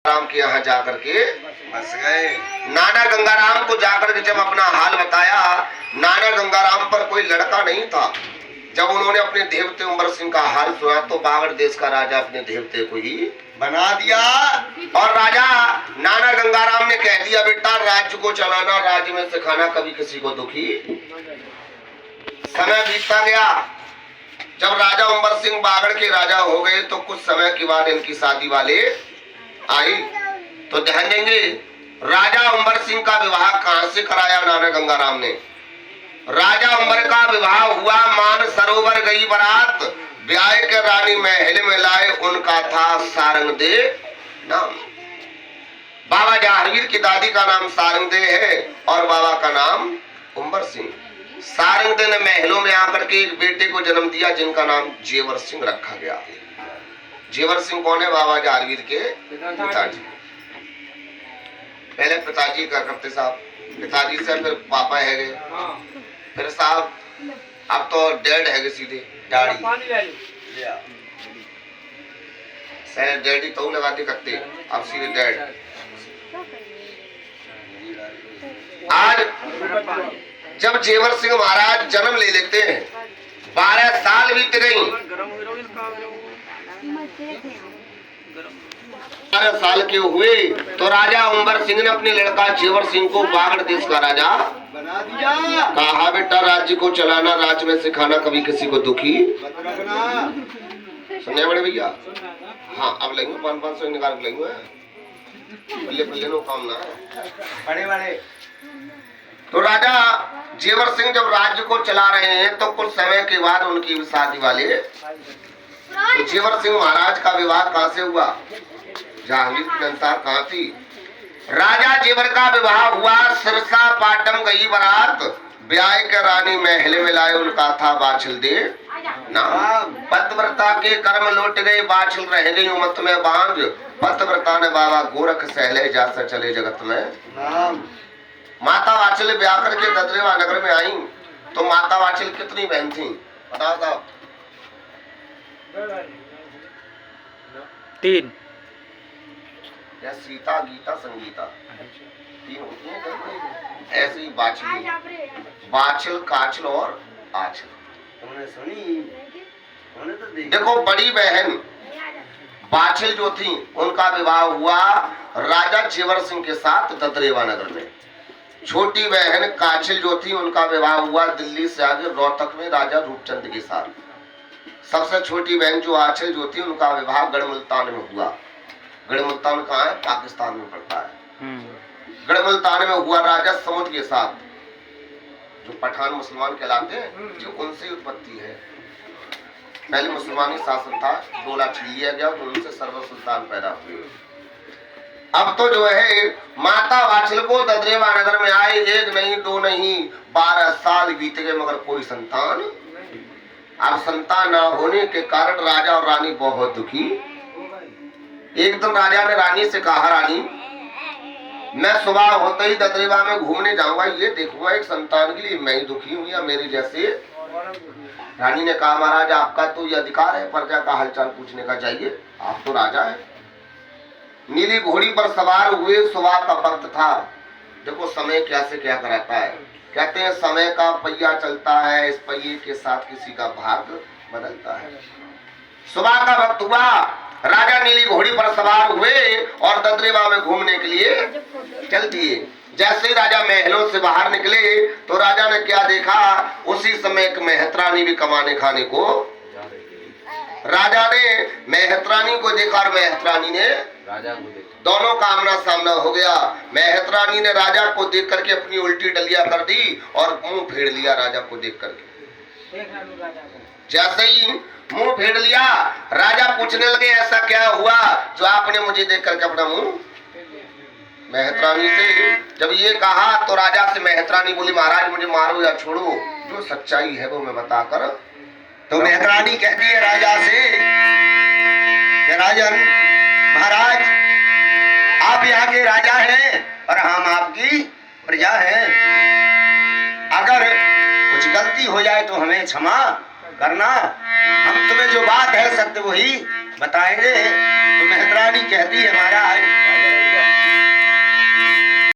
राम के यहाँ जाकर के बस गए। नाना गंगाराम को जाकर के जब अपना हाल बताया, नाना गंगाराम पर कोई लड़का नहीं था। जब उन्होंने अपने देवते उमर सिंह का हाल सुना तो बागड़ देश का राजा अपने देवते को ही बना दिया। और राजा नाना गंगाराम ने कह दिया, बेटा राज्य को चलाना, राज्य में सिखाना, कभी किसी को दुखी। समय बीतता गया। जब राजा उमर सिंह बागड़ के राजा हो गए तो कुछ समय के बाद इनकी शादी वाले आई। तो ध्यान देंगे, राजा उमर सिंह का विवाह कहां से कराया नाना गंगाराम ने? राजा उमर का विवाह हुआ, मान सरोवर गई बारात, ब्याह के रानी महल में लाए, उनका था सारंगदे नाम। बाबा जहांगीर की दादी का नाम सारंगदे है और बाबा का नाम उमर सिंह। सारंगदे ने महलों में आकर के एक बेटे को जन्म दिया जिनका नाम जेवर सिंह रखा गया। जेवर सिंह कौन है? बाबा जहांगीर के पिताजी। पहले पिताजी का करते साहब, पिताजी से फिर पापा है गए, फिर साहब अब तो डैड है गए, सीधे डैडी। डैडी तो लगाते करते, अब सीधे डैड। आज जब जेवर सिंह महाराज जन्म ले लेते हैं, 12 साल बीत गई। 12 साल के हुए तो राजा उमर सिंह ने अपने लड़का जेवर सिंह को बागड़ देश का राजा बना दिया। कहा, बेटा राज्य को चलाना, राज्य में सिखाना, कभी किसी को दुखी सुनने बड़े भैया। हाँ, अब लेंगे 500 निकाल के लेंगे, बल्ले बल्ले नो काम ना बड़े बड़े। तो राजा जेवर सिंह जब राज्य को चला रहे हैं तो कुछ समय के बाद उनकी शादी वाले। तो जेवर सिंह महाराज का विवाह कहाँ से हुआ? जहांगीर की जनता कहाँ थी? राजा जेवर का विवाह हुआ, सिरसा पाटम गई बारात, ब्याह के रानी महल में लाए, उनका था बाछल दे नाम। पतिव्रता के कर्म लौट गए, बाछल रह गई उमत में बांझ, पतिव्रता ने बाबा गोरख सहले, जासा चले जगत में नाम। माता वाचल ब्याह करके ददरेवा नगर में आई। तो माता वाचल कितनी बहन थी बताओ साहब? 3। या सीता, गीता, संगीता 3 होती हैं। ऐसे ही बाछल, काछल और आछल। तुमने सुनी? देखो, बड़ी बहन बाछल जो थी उनका विवाह हुआ राजा जेवर सिंह के साथ ददरेवा नगर में। छोटी बहन काछल जो थी उनका विवाह हुआ दिल्ली से आगे रोहतक में राजा रूपचंद के साथ। सबसे छोटी बहन जो आछल जो थी उनका विवाह गढ़मुल्तान में हुआ। गढ़मुल्तान कहाँ है? पाकिस्तान में पड़ता है। गढ़मुल्तान में हुआ राजा समुद्र के साथ, जो पठान मुसलमान कहलाते हैं, जो उनसे उत्पत्ति है। पहले मुसलमानी शासन था, डोला छीन लिया गया तो उनसे सर्व सुल्तान पैदा हुए। अब तो जो है माता वाचल को ददरेवा नगर में आए, 1 नहीं 2 नहीं 12 साल बीत गए मगर कोई संतान। अब संतान न होने के कारण राजा और रानी बहुत दुखी। एक दिन राजा ने रानी से कहा, रानी मैं सुबह होते ही ददरेवा में घूमने जाऊंगा, ये देखूंगा एक संतान के लिए मैं ही दुखी हूँ या मेरे जैसे। रानी ने कहा, महाराज आपका तो ये अधिकार है प्रजा का हालचाल पूछने का, चाहिए, आप तो राजा है। नीली घोड़ी पर सवार हुए, सुबह का वक्त था। देखो समय कैसे क्या कराता है। कहते हैं समय का पहिया चलता है, इस पहिए के साथ किसी का भाग्य बदलता है। सुबह का वक्त हुआ, राजा नीली घोड़ी पर सवार हुए और ददरेवा में घूमने के लिए चल दिए। जैसे ही राजा महलों से बाहर निकले तो राजा ने क्या देखा? उसी समय एक मेहतरानी भी कमाने खाने को। राजा ने मेहतरानी को देखा और मेहतरानी ने राजा को देखा। दोनों का आमना सामना हो गया। मेहतरानी ने राजा को देख करके अपनी उल्टी डलिया कर दी और मुंह फेर लिया राजा को देख करके। जैसे ही मुंह फेर लिया, राजा पूछने लगे ऐसा क्या हुआ जो आपने मुझे देख करके अपना मुंह। मेहतरानी से जब ये कहा तो राजा से मेहतरानी बोली, महाराज मुझे मारो या छोड़ो, जो सच्चाई है वो मैं बताकर। तो मेहतरानी कहती है राजा से, राजन महाराज आप यहाँ के राजा हैं और हम आपकी प्रजा हैं। अगर कुछ गलती हो जाए तो हमें क्षमा करना, हम तुम्हें जो बात है सत्य वही बताएंगे। तो मेहतरानी कहती है महाराज